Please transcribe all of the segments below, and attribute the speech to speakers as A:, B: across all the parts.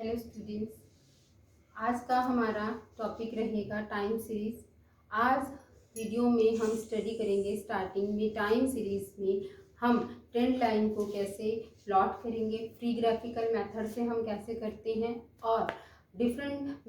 A: Hello students, आज का हमारा टॉपिक रहेगा टाइम सीरीज। आज वीडियो में हम स्टडी करेंगे स्टार्टिंग में टाइम सीरीज में हम ट्रेंड लाइन को कैसे प्लॉट करेंगे, फ्री ग्राफिकल मेथड से हम कैसे करते हैं और डिफरेंट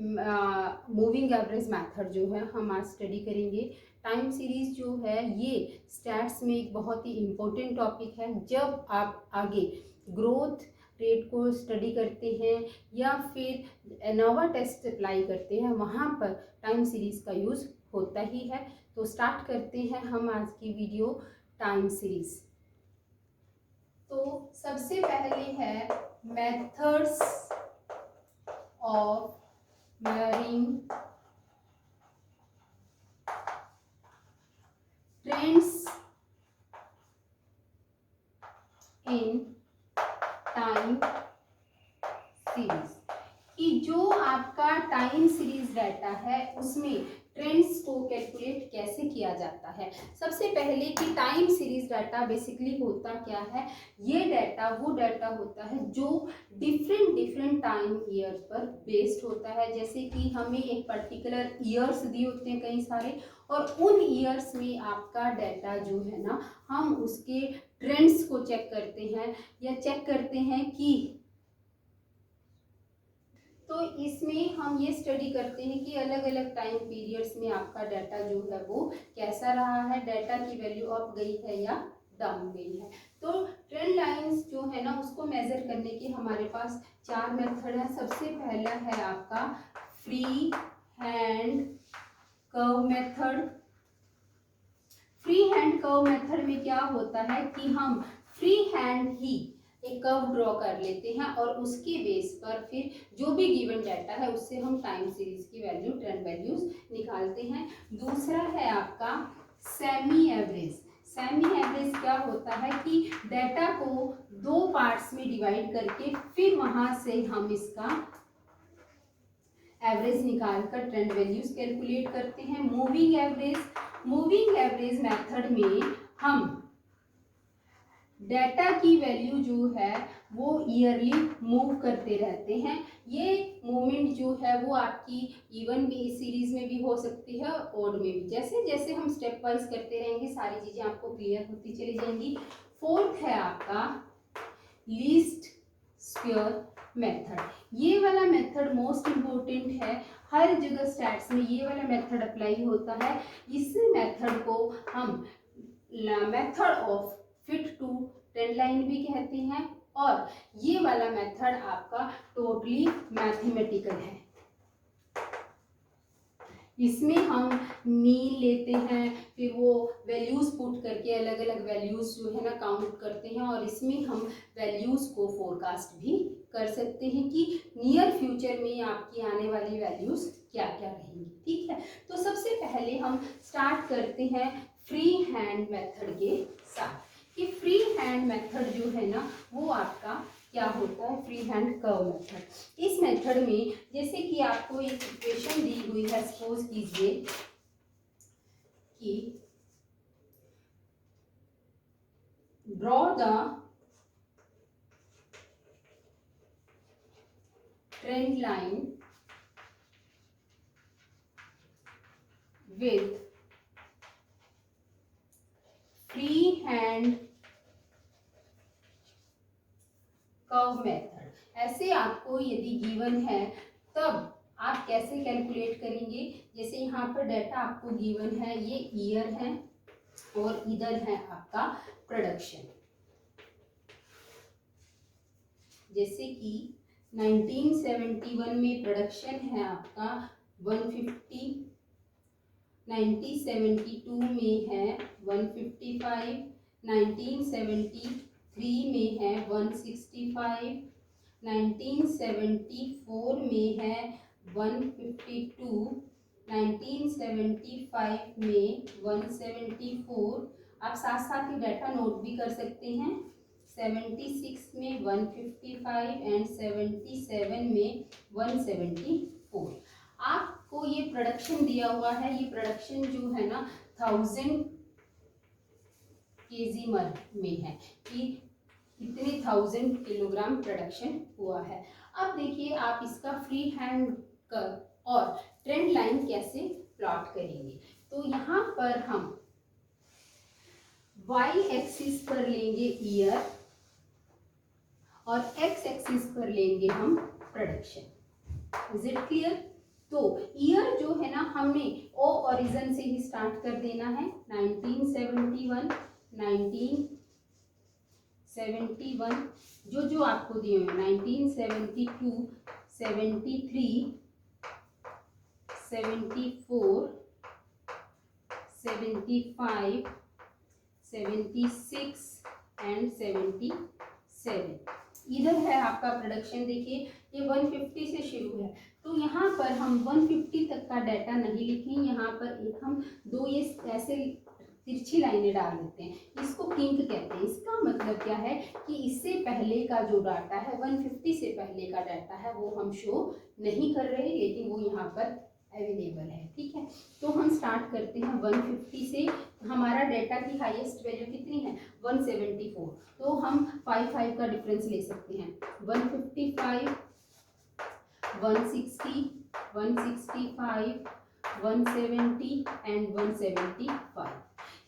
A: मूविंग एवरेज मेथड जो है हम आज स्टडी करेंगे। टाइम सीरीज जो है ये स्टैट्स में एक बहुत ही इम्पोर्टेंट टॉपिक है। जब आप आगे ग्रोथ रेट को स्टडी करते हैं या फिर एनोवा टेस्ट अप्लाई करते हैं, वहाँ पर टाइम सीरीज का यूज़ होता ही है। तो स्टार्ट करते हैं हम आज की वीडियो टाइम सीरीज। तो सबसे पहले है methods of measuring trends in time series कि जो आपका टाइम सीरीज डाटा है उसमें ट्रेंड्स को कैलकुलेट कैसे किया जाता है। सबसे पहले कि टाइम सीरीज डाटा बेसिकली होता क्या है। ये डाटा वो डाटा होता है जो डिफरेंट टाइम ईयर्स पर बेस्ड होता है। जैसे कि हमें एक पर्टिकुलर ईयर्स दिए होते हैं कई सारे, और उन ईयर्स में आपका डाटा जो है ना, हम उसके ट्रेंड्स को चेक करते हैं या चेक करते हैं कि तो इसमें हम ये स्टडी करते हैं कि अलग अलग टाइम पीरियड्स में आपका डाटा जो है वो कैसा रहा है, डाटा की वैल्यू अप गई है या डाउन गई है। तो ट्रेंड लाइंस जो है ना उसको मेजर करने के हमारे पास चार मेथड है। सबसे पहला है आपका free hand curve method. Free hand curve method में क्या होता है कि हम फ्री हैंड ही एक कर्व ड्रॉ कर लेते हैं और उसके बेस पर फिर जो भी गिवन डाटा है उससे हम टाइम सीरीज की वैल्यू, ट्रेंड वैल्यूज निकालते हैं। दूसरा है आपका सेमी एवरेज। सेमी एवरेज क्या होता है कि डाटा को दो पार्ट्स में डिवाइड करके फिर वहां से हम इसका एवरेज निकालकर ट्रेंड वैल्यूज कैलकुलेट करते हैं। Moving average. Moving average method में हम डाटा की वैल्यू जो है वो ईयरली मूव करते रहते हैं। ये मूवमेंट जो है वो आपकी इवन भी सीरीज में भी हो सकती है, ऑड में भी। जैसे जैसे हम स्टेप वाइज करते रहेंगे सारी चीजें आपको क्लियर होती चली जाएंगी। फोर्थ है आपका लीस्ट स्क्वायर मेथड। ये वाला मेथड मोस्ट इम्पोर्टेंट है, हर जगह स्टैट्स में ये वाला मेथड अप्लाई होता है। इस मेथड को हम method of fit to trend line भी कहते हैं और ये वाला मेथड आपका टोटली मैथमेटिकल है। इसमें हम मीन लेते हैं, फिर वो वैल्यूज पुट करके अलग अलग वैल्यूज जो है ना काउंट करते हैं और इसमें हम वैल्यूज को फोरकास्ट भी कर सकते हैं कि नियर फ्यूचर में आपकी आने वाली वैल्यूज क्या क्या रहेंगी। ठीक है, तो सबसे पहले हम स्टार्ट करते हैं फ्री हैंड मेथड के साथ कि फ्री हैंड मेथड जो है ना वो आपका क्या होता है, फ्री हैंड कर्व मेथड। इस मेथड में जैसे कि आपको एक इक्वेशन दी हुई है, सपोज कीजिए कि draw the trend line with free hand curve method. ऐसे आपको यदि गिवन है तब आप कैसे कैलकुलेट करेंगे। जैसे यहाँ पर डाटा आपको गिवन है, ये ईयर है और इधर है आपका प्रोडक्शन। जैसे कि 1971 में प्रोडक्शन है आपका 150, 1972 में है 155, 1973 में है 165, 1974 में है 152, 1975 में 174। आप साथ साथ ही डाटा नोट भी कर सकते हैं। 76 में 155 एंड 77 में 174। आपको ये प्रोडक्शन दिया हुआ है, ये प्रोडक्शन जो है ना 1000 केजी में है कि कितने 1000 किलोग्राम प्रोडक्शन हुआ है। अब देखिए आप इसका फ्री हैंड कर्व और ट्रेंड लाइन कैसे प्लॉट करेंगे। तो यहाँ पर हम y एक्सिस पर लेंगे ईयर और x एक्सिस पर लेंगे हम प्रोडक्शन। Is it clear? तो ईयर जो है ना हमने ओ ओरिजिन से ही स्टार्ट कर देना है। 1971 1971 जो आपको दिए हुए 1972 73 74 75 76 एंड 77। इधर है आपका प्रोडक्शन। देखिए ये 150 से शुरू है, तो यहाँ पर हम 150 तक का डाटा नहीं लिखेंगे। यहाँ पर एक हम दो ये ऐसे तिरछी लाइनें डाल देते हैं, इसको किंक कहते हैं। इसका मतलब क्या है कि इससे पहले का जो डाटा है 150 से पहले का डाटा है वो हम शो नहीं कर रहे, लेकिन वो यहाँ पर अवेलेबल है। ठीक है, तो हम स्टार्ट करते हैं 150 से। हमारा डेटा की हाईएस्ट वैल्यू कितनी है 174, तो हम 5 का डिफरेंस ले सकते हैं। 155 160 165 170 एंड 175।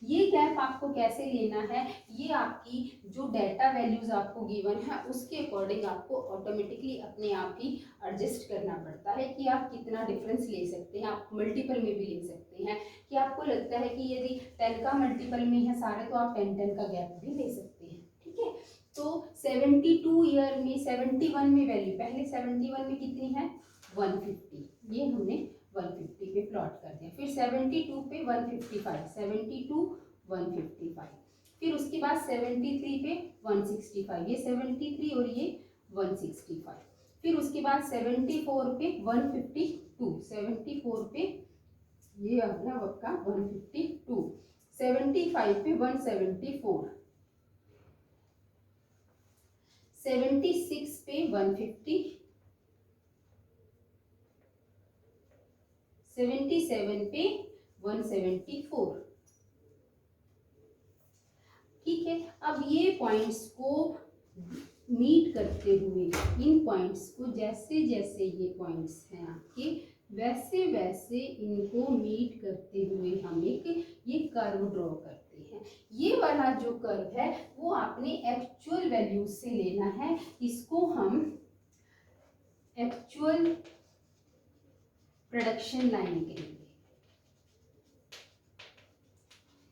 A: ये गैप आपको कैसे लेना है, ये आपकी जो डाटा वैल्यूज आपको गिवन है उसके अकॉर्डिंग आपको ऑटोमेटिकली अपने आप ही एडजस्ट करना पड़ता है कि आप कितना डिफरेंस ले सकते हैं। आप मल्टीपल में भी ले सकते हैं कि आपको लगता है कि यदि 10 का मल्टीपल में है सारे, तो आप 10 का गैप भी ले सकते हैं। ठीक है, तो 72 ईयर में 71 में वैल्यू, पहले 71 में कितनी है 150, ये हमने 150 पे प्लॉट कर दिया। फिर 72 पे 155, 72 155, फिर उसके बाद 73 पे 165, ये 73 और ये 165, फिर उसके बाद 74 पे 152, 74 पे ये आ गया आपका 152, 75 पे 174, 76 पे 150, 77 पे 174। ठीक है, अब ये पॉइंट्स को मीट करते हुए, इन पॉइंट्स को जैसे जैसे ये पॉइंट्स हैं आपके, वैसे वैसे इनको मीट करते हुए हम एक ये कर्व ड्रॉ करते हैं। ये वाला जो कर्व है वो आपने एक्चुअल वैल्यूज से लेना है, इसको हम एक्चुअल प्रोडक्शन लाइन कहेंगे।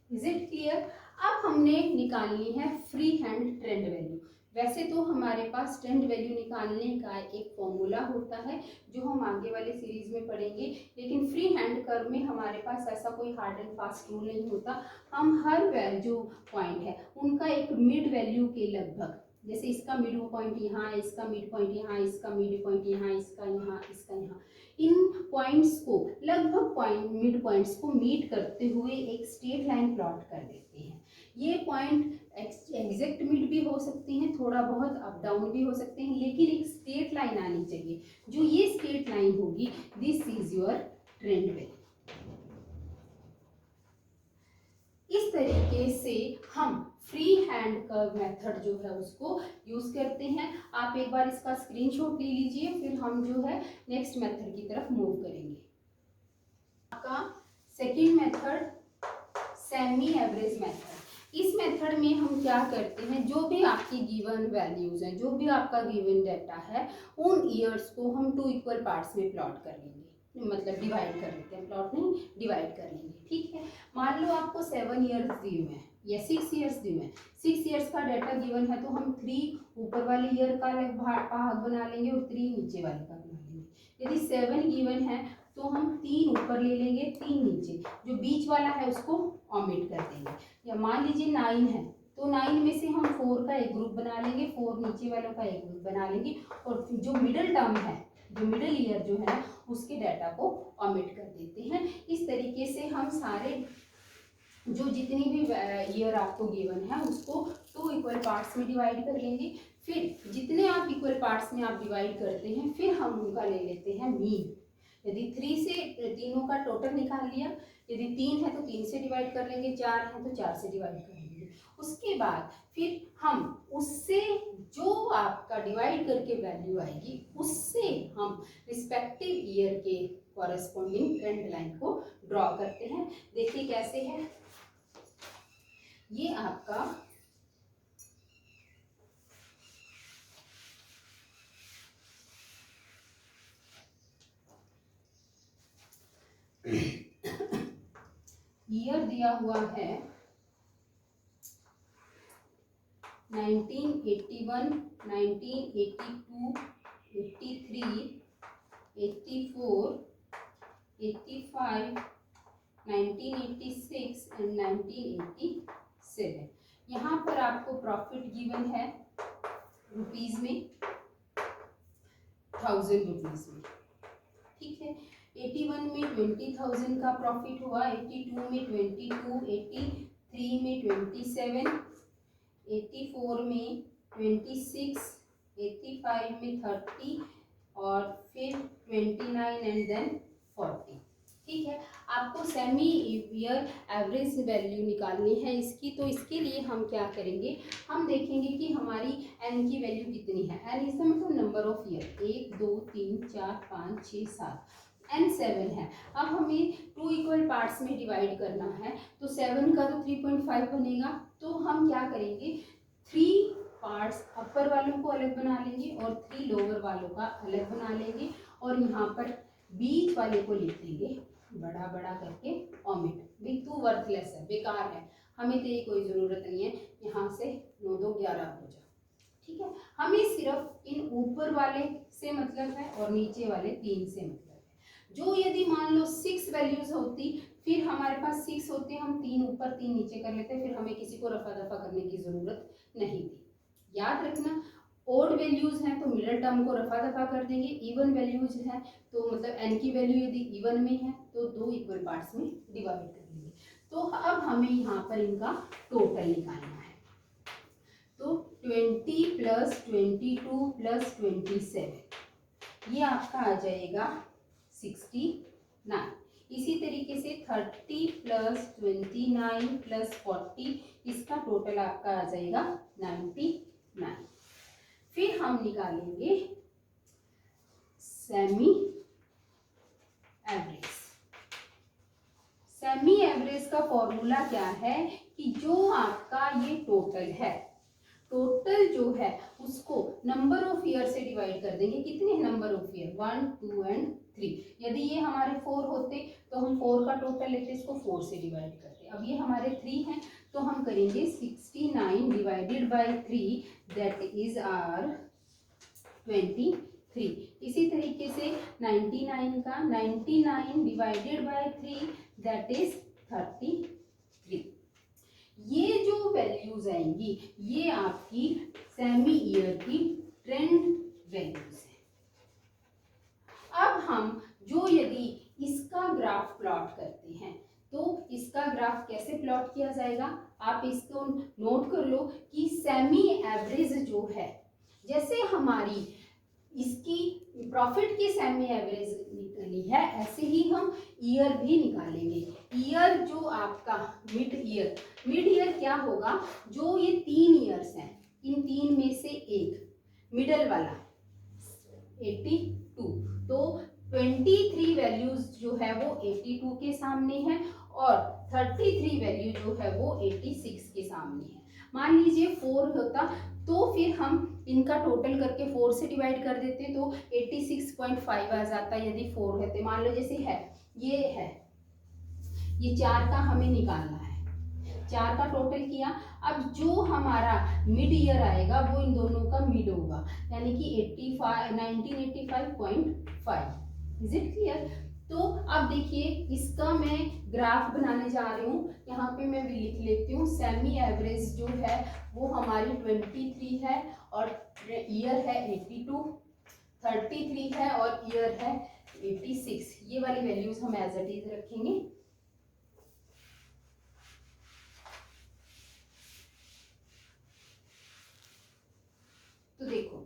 A: Is it clear? अब हमने निकालनी है फ्री हैंड ट्रेंड वैल्यू। वैसे तो हमारे पास ट्रेंड वैल्यू निकालने का एक फॉर्मूला होता है जो हम आगे वाले सीरीज में पढ़ेंगे, लेकिन फ्री हैंड कर्व में हमारे पास ऐसा कोई हार्ड एंड फास्ट रूल नहीं होता। हम हर जो पॉइंट है उनका एक मिड वैल्यू के लगभग, जैसे इसका मिड पॉइंट यहाँ है, इसका मिड पॉइंट यहाँ, इसका मिड पॉइंट यहाँ, इसका यहाँ, इसका यहाँ, इन पॉइंट्स को लगभग मिड पॉइंट्स को मीट करते हुए एक स्ट्रेट लाइन प्लॉट कर देते हैं। ये पॉइंट एग्जैक्ट मिड भी हो सकते हैं, थोड़ा बहुत अप डाउन भी हो सकते हैं, लेकिन एक स्ट्रेट लाइन आनी चाहिए। जो ये स्ट्रेट लाइन होगी, this is your trend value. इस तरीके से हम फ्री हैंड कर्व मेथड जो है उसको यूज करते हैं। आप एक बार इसका स्क्रीनशॉट ले लीजिए, फिर हम जो है नेक्स्ट मेथड की तरफ मूव करेंगे। आपका second method semi average method. इस मेथड में हम क्या करते हैं, जो भी आपकी गिवन वैल्यूज हैं, जो भी आपका गिवन डाटा है, उन ईयर्स को हम 2 इक्वल पार्ट्स में प्लॉट कर लेंगे, मतलब डिवाइड कर लेते हैं, प्लॉट नहीं डिवाइड कर लेंगे। ठीक है, मान लो आपको 7 ईयर्स दिए हुए हैं या 6 ईयर्स दिए हुए हैं, 6 ईयर्स का डाटा गिवन है, तो हम 3 ऊपर वाले ईयर का भाग बना लेंगे और 3 नीचे वाले का बना लेंगे। यदि 7 गिवन है तो हम 3 ऊपर ले लेंगे, 3 नीचे, जो बीच वाला है उसको ओमिट कर देंगे। या मान लीजिए 9 है तो 9 में से हम 4 का एक ग्रुप बना लेंगे, 4 नीचे वालों का एक ग्रुप बना लेंगे, और जो मिडिल टर्म है, जो मिडिल ईयर जो है उसके डाटा को ओमिट कर देते हैं। इस तरीके से हम सारे जो जितनी भी ईयर आपको गिवन है उसको 2 इक्वल पार्ट्स में डिवाइड कर लेंगे। फिर जितने आप इक्वल पार्ट्स में आप डिवाइड करते हैं, फिर हम उनका ले लेते हैं मीन। यदि 3 से तीनों का टोटल निकाल लिया, यदि 3 है तो 3 से डिवाइड कर लेंगे, 4 है तो 4 से डिवाइड कर लेंगे। उसके बाद फिर हम उससे जो आपका डिवाइड करके वैल्यू आएगी उससे हम रिस्पेक्टिव ईयर के कॉरेस्पॉन्डिंग ट्रेंड लाइन को ड्रॉ करते हैं। देखिए कैसे है, ये आपका ईयर दिया हुआ है 1981, 1982, 83, 84, 85, 1986 एंड 1987। यहाँ पर आपको प्रॉफिट गिवन है रुपीज में, 1000 रुपीज में, ठीक है। 81 में 20,000 का प्रॉफिट हुआ, 82 में 22, 83 में 27, 84 में 26, 85 में 30 और फिर 29 एंड देन 40, ठीक है। आपको सेमी ईयर एवरेज वैल्यू निकालनी है इसकी, तो इसके लिए हम क्या करेंगे, हम देखेंगे कि हमारी एन की वैल्यू कितनी है। एन इसका मतलब नंबर ऑफ ईयर, 1 2 3 4 5 6 7, एन 7 है। अब हमें 2 इक्वल पार्ट्स में डिवाइड करना है, तो 7 का तो 3.5 बनेगा। तो हम क्या करेंगे, 3 पार्ट्स अपर वालों को अलग बना लेंगे और 3 लोअर वालों का अलग बना लेंगे, और यहाँ पर बीच वाले को लिख देंगे बड़ा बड़ा करके ओमिट, भी तू वर्थलेस है, बेकार है, हमें तो ये कोई ज़रूरत नहीं है। यहाँ से 9 2 11 हो जाए, ठीक है। हमें सिर्फ इन ऊपर वाले से मतलब है और नीचे वाले 3 से मतलब है। जो यदि मान लो 6 वैल्यूज होती, फिर हमारे पास 6 होते, हम 3 ऊपर 3 नीचे कर लेते, फिर हमें किसी को रफा दफा करने की ज़रूरत नहीं थी। याद रखना, ओड वैल्यूज हैं तो मिडिल टर्म को रफा दफा कर देंगे, इवन वैल्यूज हैं तो मतलब एन की वैल्यू यदि इवन में है तो 2 इक्वल पार्ट्स में डिवाइड कर लेंगे। तो अब हमें यहाँ पर इनका टोटल निकालना है, तो 20 + 22 + 27 ये आपका आ जाएगा 69। इसी तरीके से 30 + 29 + 40 इसका टोटल आपका आ जाएगा 99। फिर हम निकालेंगे सेमी एवरेज। सेमी एवरेज का फॉर्मूला क्या है कि जो आपका ये टोटल है, टोटल जो है उसको नंबर ऑफ ईयर से डिवाइड कर देंगे। कितने नंबर ऑफ ईयर, 1 2 एंड 3। यदि ये हमारे 4 होते तो हम 4 का टोटल लेते, इसको 4 से डिवाइड करते। अब ये हमारे 3 हैं तो हम करेंगे 69 divided by 3, that is are 23। इसी तरीके से 99 का 99 डिवाइडेड बाय 3, दैट इज 33। ये जो वैल्यूज आएंगी ये आपकी सेमी ईयर की ट्रेंड वैल्यूज है। अब हम जो यदि इसका ग्राफ प्लॉट करते हैं तो इसका ग्राफ कैसे प्लॉट किया जाएगा, आप इसको नोट कर लो कि सेमी एवरेज जो है, जैसे हमारी इसकी प्रॉफिट की सेमी एवरेज निकली है, ऐसे ही हम ईयर भी निकालेंगे। ईयर जो आपका मिड ईयर क्या होगा, जो ये 3 ईयर्स हैं, इन 3 में से एक मिडल वाला 82, तो 23 वैल्यूज जो है वो 82 के सामने है और 33 वैल्यू जो है वो 86 के सामने है। मान लीजिए 4 होता तो फिर हम इनका टोटल करके 4 से डिवाइड कर देते तो 86.5 आ जाता यदि 4 है। तो मान लो जैसे है ये 4 का हमें निकालना है, 4 का टोटल किया। अब जो हमारा मिड ईयर आएगा वो इन दोनों का मिड होगा, यानी कि 1985.5। Is it clear? तो अब देखिए इसका मैं ग्राफ बनाने जा रही हूँ, यहाँ पे मैं भी लिख लेती हूँ। सेमी एवरेज जो है वो हमारी 23 है और ईयर है 82, 33 है और ईयर है 86। ये वाली वैल्यूज हम एज इट इज रखेंगे। तो देखो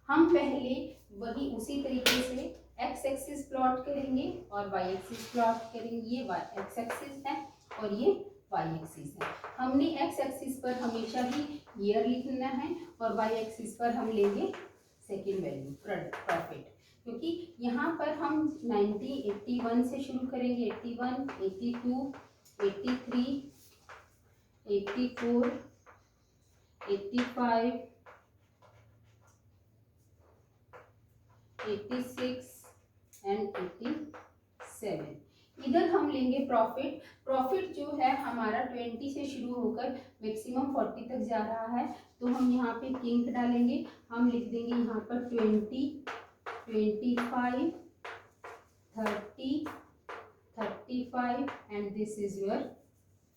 A: हम पहले वही उसी तरीके से एक्स एक्सिस प्लॉट करेंगे और वाई एक्सिस प्लॉट करेंगे। ये एक्स एक्सिस है और ये वाई एक्सिस है। हमने एक्स एक्सिस पर हमेशा ही ईयर लिखना है और वाई एक्सिस पर हम लेंगे सेकेंड वैल्यू प्रॉफिट, क्योंकि यहाँ पर हम 1981 से शुरू करेंगे। 81, 82, 83, 84, 85, 86 एंड 87। इधर हम लेंगे प्रॉफिट। प्रॉफिट जो है हमारा 20 से शुरू होकर मैक्सिमम 40 तक जा रहा है, तो हम यहाँ पे किंक डालेंगे। हम लिख देंगे यहाँ पर 20, 25, 30, 35 एंड दिस इज योर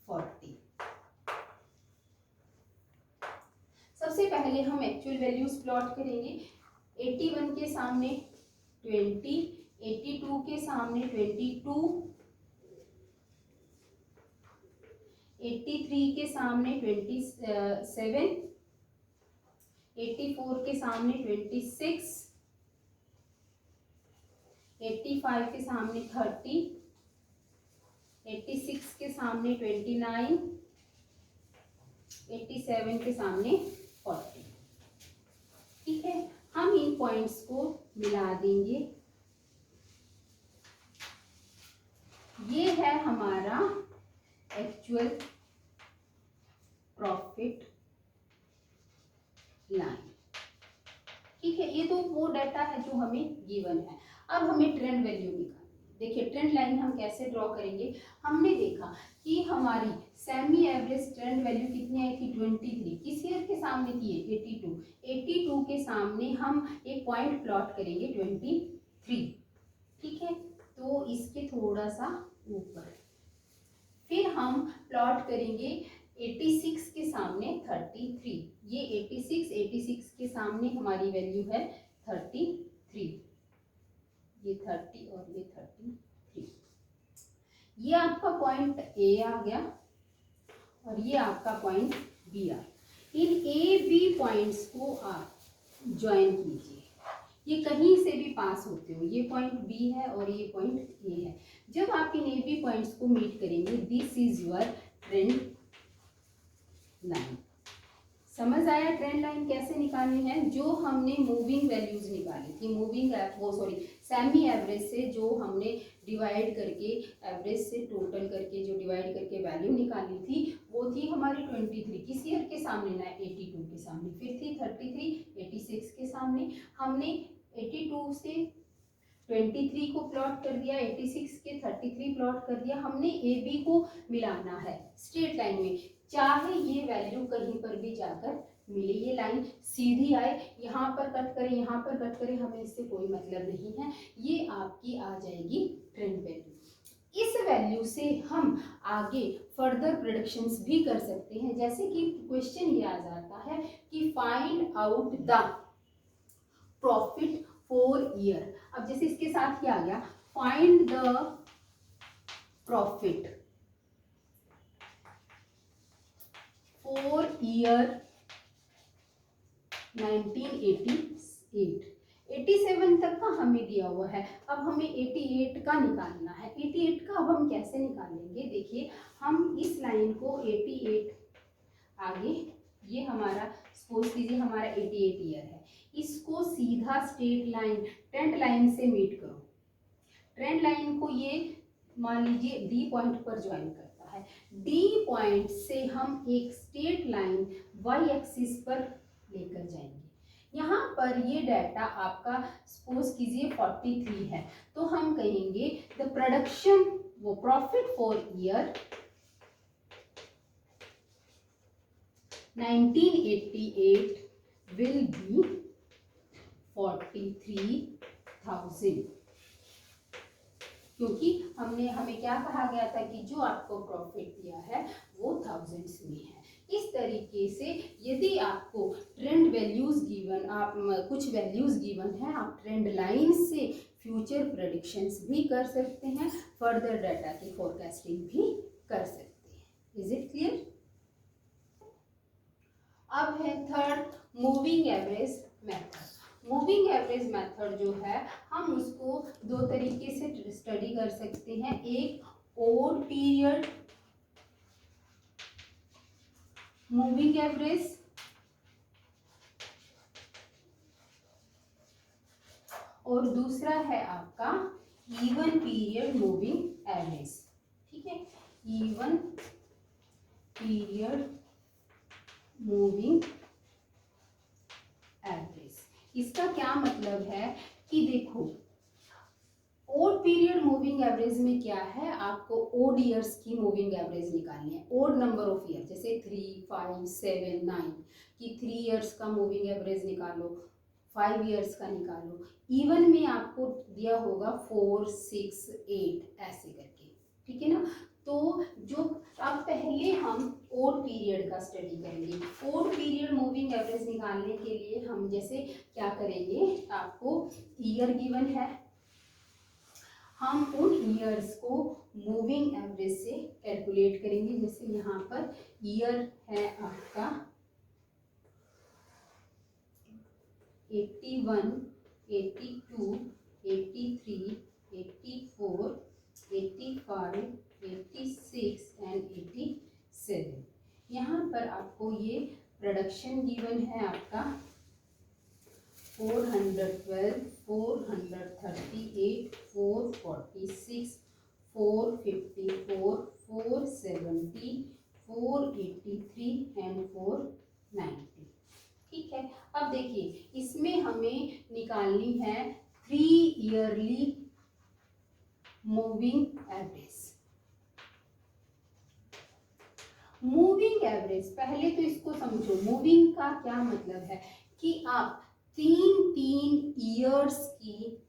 A: 40। सबसे पहले हम एक्चुअल वैल्यूज प्लॉट करेंगे। 81 के सामने 20, 82 के सामने 22, 83 के सामने 27, 84 के सामने 26, 85 के सामने 30, 86 के सामने 29, 87 के सामने 40। ठीक है, हम इन पॉइंट्स को मिला देंगे। ये है हमारा एक्चुअल प्रॉफिट लाइन। ठीक है, ये तो वो डाटा है जो हमें गिवन है। अब हमें ट्रेंड वैल्यू निकालनी है। देखिए ट्रेंड लाइन हम कैसे ड्रॉ करेंगे। हमने देखा कि हमारी सेमी एवरेज ट्रेंड वैल्यू कितनी आई थी 23, किस ईयर के सामने थी 82, 82 के सामने हम एक पॉइंट प्लॉट करेंगे 23। ठीक है, तो इसके थोड़ा सा ऊपर फिर हम प्लॉट करेंगे 86 के सामने 33। ये 86 के सामने हमारी वैल्यू है 33, ये 30 और ये 33। ये आपका पॉइंट ए आ गया और ये आपका पॉइंट बी आ गया। इन ए बी पॉइंट्स को आप ज्वाइन कीजिए। ये कहीं से भी पास होते हो, ये पॉइंट बी है और ये पॉइंट ए है। जब आप इन ए बी पॉइंट्स को मीट करेंगे, this is your trend line. समझ आया ट्रेंड लाइन कैसे निकालनी है? जो हमने मूविंग वैल्यूज निकाली थी, सेमी एवरेज से जो हमने डिवाइड करके, एवरेज से टोटल करके जो डिवाइड करके वैल्यू निकाली थी, वो थी हमारी 23। किस ईयर के सामने ना? 82 के सामने। फिर थी 33 86 के सामने। हमने 82 से 23 को प्लॉट कर दिया, 86 के 33 प्लॉट कर दिया। हमने ए बी को मिलाना है स्ट्रेट लाइन में, चाहे ये वैल्यू कहीं पर भी जाकर मिले। ये लाइन सीधी आए, यहाँ पर कट करें, यहाँ पर कट करें, हमें इससे कोई मतलब नहीं है। ये आपकी आ जाएगी ट्रेंड वैल्यू। इस वैल्यू से हम आगे फर्दर प्रेडिक्शंस भी कर सकते हैं। जैसे कि क्वेश्चन ये आ जाता है कि find out the profit for year. अब जैसे इसके साथ क्या आ गया, find the profit for year 1988। 87 तक का हमें दिया हुआ है, अब हमें 88 का निकालना है। 88 का अब हम कैसे निकालेंगे? देखिए हम इस लाइन को 88 आगे, ये हमारा सपोज कीजिए हमारा 88 ईयर है, इसको सीधा स्ट्रेट लाइन ट्रेंड लाइन से मीट करो। ट्रेंड लाइन को ये मान लीजिए डी पॉइंट पर ज्वाइन करता है। डी पॉइंट से हम एक स्ट्रेट लाइन वाई एक्सिस पर लेकर जाएंगे। यहाँ पर ये डाटा आपका सपोज कीजिए 43 है, तो हम कहेंगे द प्रोडक्शन वो profit for year 1988 will be 43,000, क्योंकि हमें क्या कहा गया था कि जो आपको प्रॉफिट दिया है वो थाउजेंड्स में है। इस तरीके से यदि आपको ट्रेंड वैल्यूज गिवन, आप कुछ वैल्यूज गिवन है, आप ट्रेंड लाइन से फ्यूचर प्रेडिक्शंस भी कर सकते हैं, फर्दर डाटा की फोरकास्टिंग भी कर सकते हैं। Is it clear? अब है third moving average method. Moving average method जो है हम उसको दो तरीके से स्टडी कर सकते हैं। एक ओड पीरियड मूविंग एवरेज, और दूसरा है आपका इवन पीरियड मूविंग एवरेज। ठीक है, इवन पीरियड मूविंग एवरेज। इसका क्या मतलब है कि देखो, ओड पीरियड मूविंग एवरेज में क्या है, आपको ओड ईयर्स की मूविंग एवरेज निकालनी है, ओड नंबर ऑफ ईयर, जैसे 3, 5, 7, 9 की 3 ईयर्स का मूविंग एवरेज निकालो, 5 ईयर्स का निकालो। इवन में आपको दिया होगा 4, 6, 8 ऐसे करके, ठीक है ना। तो जो अब पहले हम ओड पीरियड का स्टडी करेंगे। ओड पीरियड मूविंग एवरेज निकालने के लिए हम जैसे क्या करेंगे, आपको ईयर गिवन है, हम उन ईयर्स को मूविंग एवरेज से कैलकुलेट करेंगे। जैसे यहाँ पर ईयर है आपका 81, 82, 83, 84, 85, 86 एंड 87। यहाँ पर आपको ये प्रोडक्शन गिवन है आपका 412, 438, 446, 454, 470, 483 एंड 490। ठीक है, अब देखिए इसमें हमें निकालनी है 3 yearly moving average. Moving average, पहले तो इसको समझो, मूविंग का क्या मतलब है कि आप 3 ईयर्स की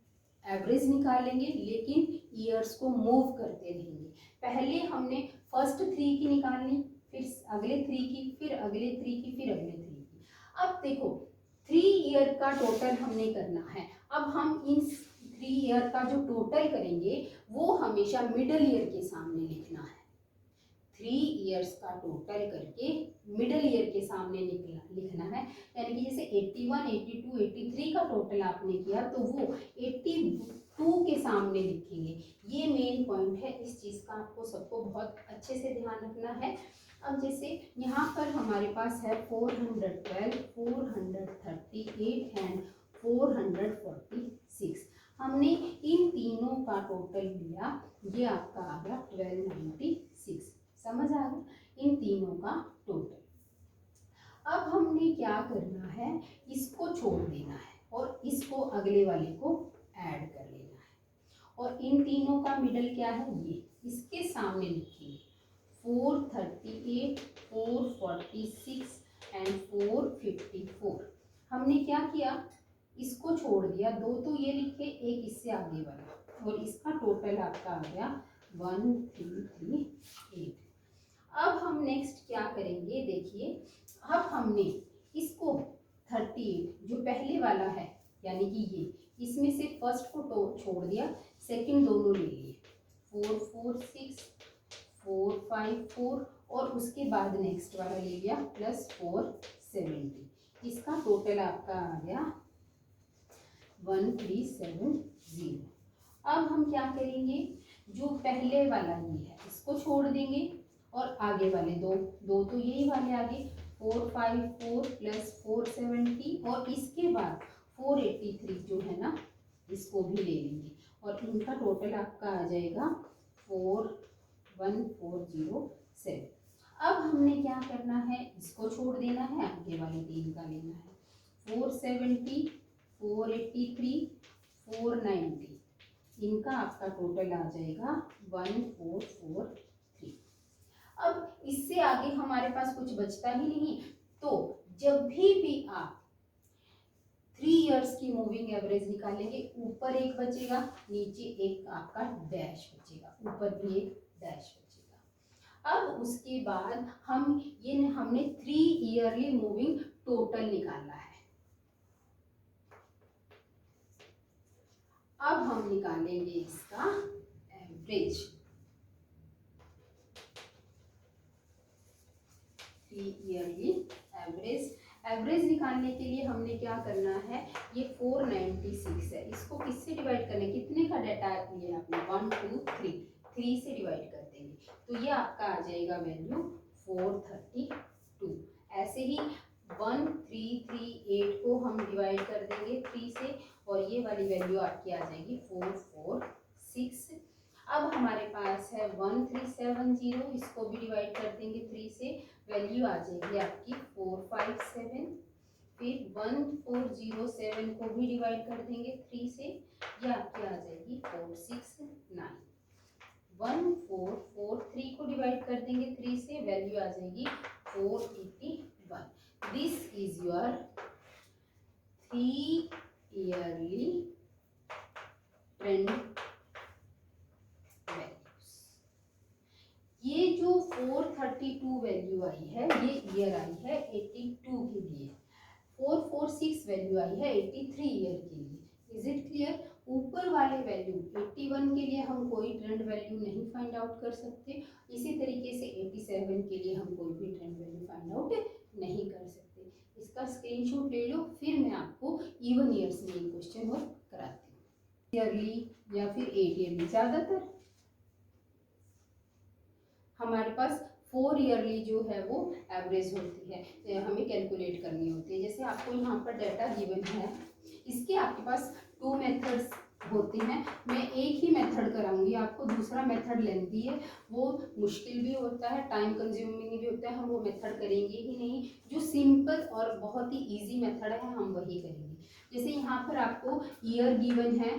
A: एवरेज निकालेंगे, लेकिन ईयर्स को मूव करते रहेंगे। पहले हमने फर्स्ट 3 की निकालनी, फिर अगले 3 की, फिर अगले 3 की, फिर अगले 3 की। अब देखो 3 ईयर का टोटल हमने करना है। अब हम इन 3 ईयर का जो टोटल करेंगे वो हमेशा मिडल ईयर के सामने लिखना है। 3 ईयर्स का टोटल करके मिडल ईयर के सामने लिखना है। यानी कि जैसे 81, 82, 83 का टोटल आपने किया तो वो 82 के सामने लिखेंगे। ये मेन पॉइंट है, इस चीज़ का आपको सबको बहुत अच्छे से ध्यान रखना है। अब जैसे यहाँ पर हमारे पास है 412, 438 एंड 446। हमने इन तीनों का टोटल लिया, ये आपका आ गया 1296। समझ आ गया, इन तीनों का टोटल। अब हमने क्या करना है, इसको छोड़ देना है और इसको अगले वाले को ऐड कर लेना है। और इन तीनों का मिडल क्या है, ये इसके सामने लिखिए 438, 446 एंड 454। हमने क्या किया, इसको छोड़ दिया, 2 तो ये लिखे, एक इससे आगे वाला, और इसका टोटल आपका आ गया 1338। अब हम नेक्स्ट क्या करेंगे, देखिए अब हमने इसको 38 जो पहले वाला है, यानी कि ये, इसमें से फर्स्ट को तो छोड़ दिया, सेकंड दोनों ले लिए, 446, 454, और उसके बाद नेक्स्ट वाला ले लिया प्लस 470। इसका टोटल आपका आ गया 1370। अब हम क्या करेंगे, जो पहले वाला ये है इसको छोड़ देंगे और आगे वाले दो तो यही वाले आगे 454 प्लस 470, और इसके बाद 483 जो है ना, इसको भी ले लेंगे और इनका टोटल आपका आ जाएगा 41407। अब हमने क्या करना है, इसको छोड़ देना है, आगे वाले 3 का लेना है, 470, 483, 490, इनका आपका टोटल आ जाएगा 1443। अब इससे आगे हमारे पास कुछ बचता ही नहीं, तो जब भी आप 3 ईयर्स की मूविंग एवरेज निकालेंगे, ऊपर एक बचेगा, नीचे एक आपका डैश बचेगा, ऊपर भी एक डैश बचेगा। अब उसके बाद हमने 3 ईयरली मूविंग टोटल निकाला है। अब हम निकालेंगे इसका एवरेज, 3 ईयरली एवरेज। एवरेज निकालने के लिए हमने क्या करना है, ये 496 है, इसको किससे डिवाइड करना है, कितने का डाटा लिया आपने, 1 2 3 से डिवाइड कर देंगे, तो ये आपका आ जाएगा वैल्यू 432। वैसे ही 1338 को हम डिवाइड कर देंगे 3 से और ये वाली वैल्यू आपकी आ जाएगी 446। अब हमारे पास है 1370, इसको भी डिवाइड कर देंगे 3 से, वैल्यू आ जाएगी आपकी 457। फिर 1407 को भी डिवाइड कर देंगे 3 से, ये आपकी आ जाएगी 469। 1443 को डिवाइड कर देंगे 3 से, वैल्यू आ जाएगी 481। This is your 3 yearly trend values. ये जो 432 वैल्यू आई है ये ईयर आई है 82 के लिए, 446 वैल्यू आई है 83 ईयर के लिए। Is it clear? ऊपर वाले वैल्यू 81 के लिए हम कोई ट्रेंड वैल्यू नहीं फाइंड आउट कर सकते, इसी तरीके से 87 के लिए हम कोई भी ट्रेंड वैल्यू फाइंड आउट नहीं कर सकते। इसका स्क्रीनशॉट ले लो, फिर मैं आपको इवन ईयर्स में क्वेश्चन और कराती हूँ, ईयरली या फिर 8 ईयरली। ज़्यादातर हमारे पास 4 ईयरली जो है वो एवरेज होती है, हमें कैलकुलेट करनी होती है। जैसे आपको यहाँ पर डाटा गिवन है, इसके आपके पास 2 मेथड्स होते हैं। मैं एक ही मेथड कराऊंगी आपको, दूसरा मेथड लेंथी है, वो मुश्किल भी होता है, टाइम कंज्यूमिंग भी होता है, हम वो मेथड करेंगे ही नहीं। जो सिंपल और बहुत ही इजी मेथड है हम वही करेंगे। जैसे यहाँ पर आपको ईयर गिवन है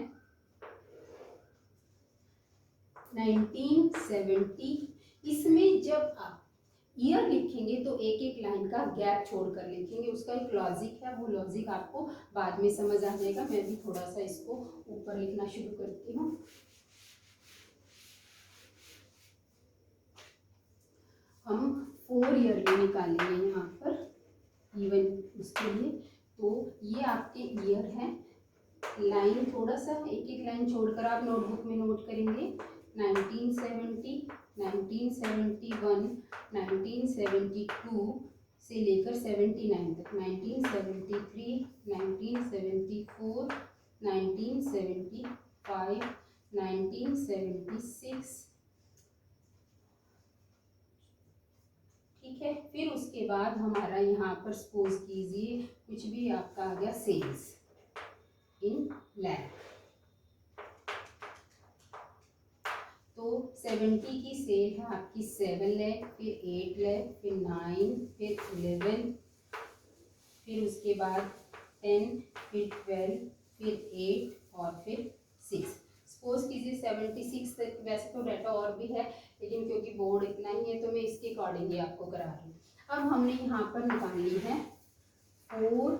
A: 1970, इसमें जब आप ईयर लिखेंगे तो एक एक लाइन का गैप छोड़कर लिखेंगे, उसका एक लॉजिक है, वो लॉजिक आपको बाद में समझ आ जाएगा। मैं भी थोड़ा सा इसको ऊपर लिखना शुरू करती हूँ। हम 4 ईयरली निकालेंगे यहाँ पर इवन उसके लिए, तो ये आपके ईयर है। लाइन थोड़ा सा एक एक लाइन छोड़कर आप नोटबुक में नोट करेंगे। 1970, 1971, 1972 से लेकर 79 तक, 1973, 1974, 1975, 1976, ठीक है। फिर उसके बाद हमारा यहाँ पर सपोज कीजिए कुछ भी आपका आ गया सेल्स इन लैख, तो 70 की सेल है आपकी 7 लाख, फिर 8 लाख, फिर 9, फिर 11, फिर उसके बाद 10, फिर 12, फिर 8 और फिर 6। सपोज कीजिए 76 तक, वैसे तो डाटा और भी है लेकिन क्योंकि बोर्ड इतना ही है तो मैं इसके अकॉर्डिंग ही आपको करा रही हूँ। अब हमने यहाँ पर निकालनी है 4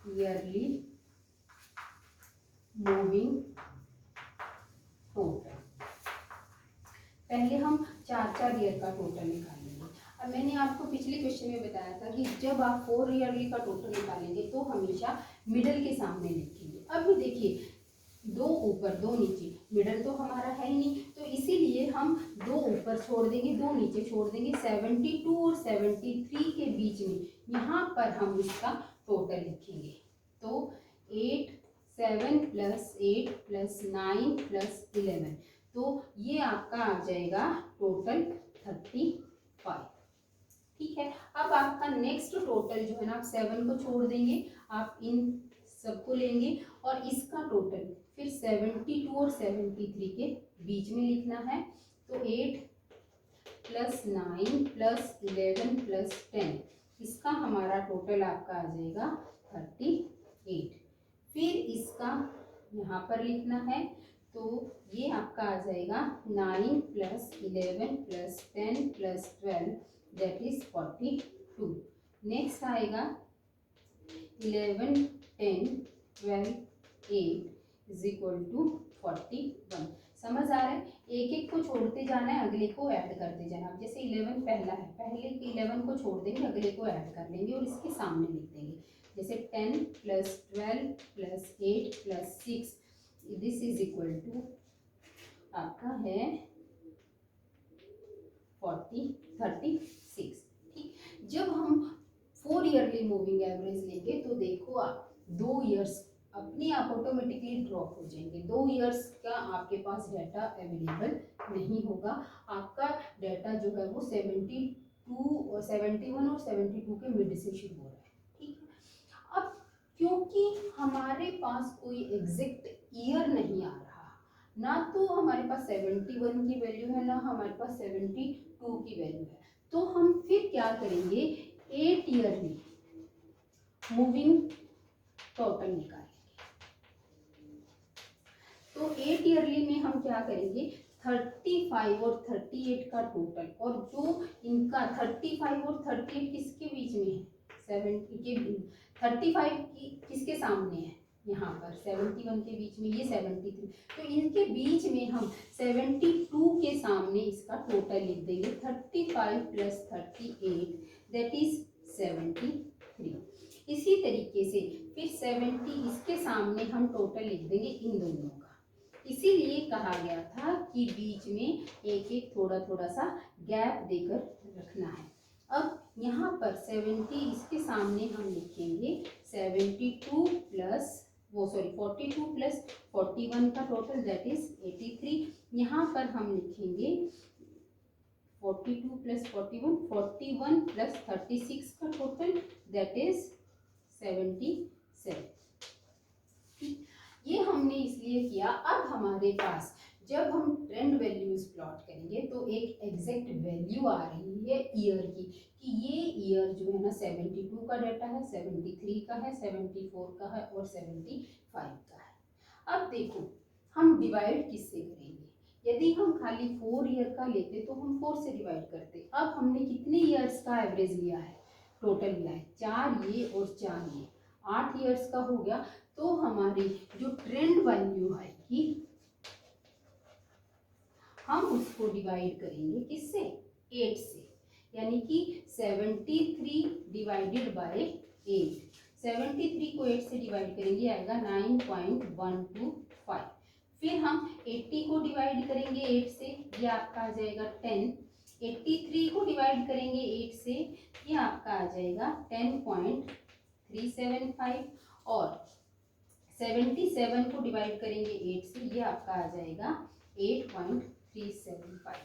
A: ईयरली मूविंग टोटल। पहले हम 4 ईयर का टोटल निकालेंगे। अब मैंने आपको पिछले क्वेश्चन में बताया था कि जब आप 4 ईयरली का टोटल निकालेंगे तो हमेशा मिडल के सामने लिखेंगे। अब भी देखिए 2 ऊपर 2 नीचे, मिडल तो हमारा है ही नहीं, तो इसीलिए हम 2 ऊपर छोड़ देंगे 2 नीचे छोड़ देंगे। 72 और 73 के बीच में यहाँ पर हम इसका टोटल लिखेंगे। तो 8, 7 + 8 + 9 + 11, तो ये आपका आ जाएगा टोटल 35, ठीक है। अब आपका नेक्स्ट टोटल जो है ना, आप 7 को छोड़ देंगे, आप इन सबको लेंगे और इसका टोटल फिर 72 और 73 के बीच में लिखना है। तो 8 + 9 + 11 + 10, इसका हमारा टोटल आपका आ जाएगा 38। फिर इसका यहाँ पर लिखना है, तो ये आपका आ जाएगा 9 + 11 + 10 + 12, दैट इज 42। नेक्स्ट आएगा 11, 10, 12, 8 = 41। समझ आ रहा है? एक एक को छोड़ते जाना है, अगले को ऐड करते जाना। अब जैसे 11 पहला है, पहले के 11 को छोड़ देंगे, अगले को ऐड कर लेंगे और इसके सामने लिख देंगे। जैसे 10 + 12 + 8 + 6, दिस = आपका है 36। ठीक, जब हम 4 ईयरली मूविंग एवरेज लेंगे तो देखो आप 2 ईयर्स अपने आप ऑटोमेटिकली ड्रॉप हो जाएंगे। 2 ईयर्स का आपके पास डाटा अवेलेबल नहीं होगा। आपका डाटा जो है वो 72 71 और 72 के मिड से शुरू हो रहा है, ठीक है। अब क्योंकि हमारे पास कोई एग्जैक्ट ईयर नहीं आ रहा, ना तो हमारे पास 71 की वैल्यू है, ना हमारे पास 72 की वैल्यू है, तो हम फिर क्या करेंगे, 8 ईयरली मूविंग टोटल निकालेंगे। तो 8 ईयरली में हम क्या करेंगे, 35 और 38 का टोटल, और जो इनका 35 और 38 किसके बीच में है, 70 के, 35 की किसके सामने है, यहाँ पर 71 के बीच में, ये 73, तो इनके बीच में हम 72 के सामने इसका टोटल लिख देंगे, 35 प्लस 38 दैट इज 73। इसी तरीके से फिर 70 इसके सामने हम टोटल लिख देंगे इन दोनों का। इसीलिए कहा गया था कि बीच में एक एक थोड़ा थोड़ा सा गैप देकर रखना है। अब यहाँ पर 70 इसके सामने हम लिखेंगे 42 प्लस 42 प्लस 41 का टोटल दैट इज 83। यहाँ पर हम लिखेंगे 42 प्लस 41 प्लस 36 का टोटल दैट इज 77। ये हमने इसलिए किया। अब हमारे पास जब हम ट्रेंड वैल्यूज प्लॉट करेंगे तो एक एग्जैक्ट वैल्यू आ रही है ईयर की, कि ये ईयर जो है ना 72 का डाटा है, 73 का है, 74 का है और 75 का है। अब देखो हम डिवाइड किससे करेंगे, यदि हम खाली 4 ईयर का लेते तो हम 4 से डिवाइड करते। अब हमने कितने ईयर्स का एवरेज लिया है, टोटल लिया है 4 ये और 4 ये, 8 ईयर्स का हो गया। तो हमारी जो ट्रेंड वैल्यू आएगी हम उसको डिवाइड करेंगे किससे, 8 से, यानी कि 73 डिवाइडेड बाय 8। 73 को 8 से डिवाइड करेंगे आएगा 9.125। फिर हम 80 को डिवाइड करेंगे 8 से, ये आपका आ जाएगा 10। 83 को डिवाइड करेंगे 8 से, ये आपका आ जाएगा 10.375। और 77 को डिवाइड करेंगे 8 से, ये आपका आ जाएगा 8.375।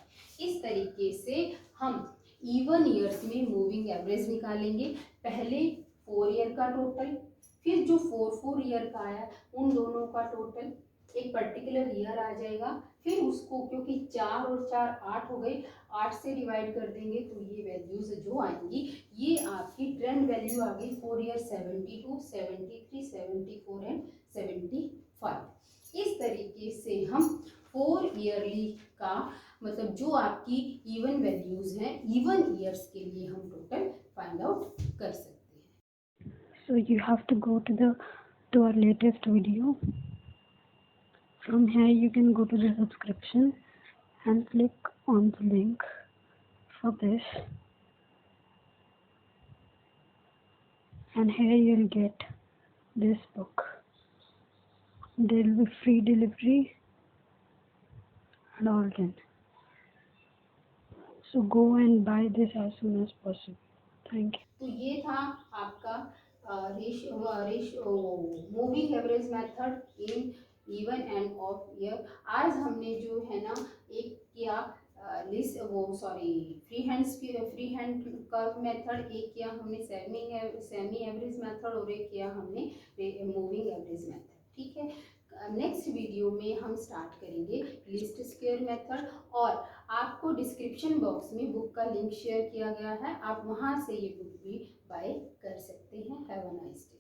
A: इस तरीके से हम इवन ईयर्स में मूविंग एवरेज निकालेंगे। पहले 4 ईयर का टोटल, फिर जो 4 ईयर का आया उन दोनों का टोटल, एक पर्टिकुलर ईयर आ जाएगा, फिर उसको क्योंकि 4 और 4 8 हो गए, 8 से डिवाइड कर देंगे तो ये वैल्यूज जो आएंगी ये आपकी ट्रेंड वैल्यू आ गई 4 ईयर 72, 73, 74 एंड 75। इस तरीके से हम 4 ईयरली का मतलब जो आपकी इवन वैल्यूज हैं इवन ईयर्स के लिए हम टोटल फाइंड आउट कर सकते हैं।
B: So you have to go to our latest video. From here you can go to the subscription and click on the link for this, and here you'll get this book. There will be free delivery and all done. So go and buy this as soon as possible. Thank you.
A: तो ये था आपका ratio moving average method in even end of year. आज हमने जो है ना एक किया लिस्ट फ्री हैंड का मेथड, एक किया हमने सेमी एवरेज मेथड और एक किया हमने मूविंग एवरेज मेथड, ठीक है। नेक्स्ट वीडियो में हम स्टार्ट करेंगे लिस्ट स्क्वायर मेथड, और आपको डिस्क्रिप्शन बॉक्स में बुक का लिंक शेयर किया गया है, आप वहां से ये बुक भी बाय कर सकते हैं। Have a nice day.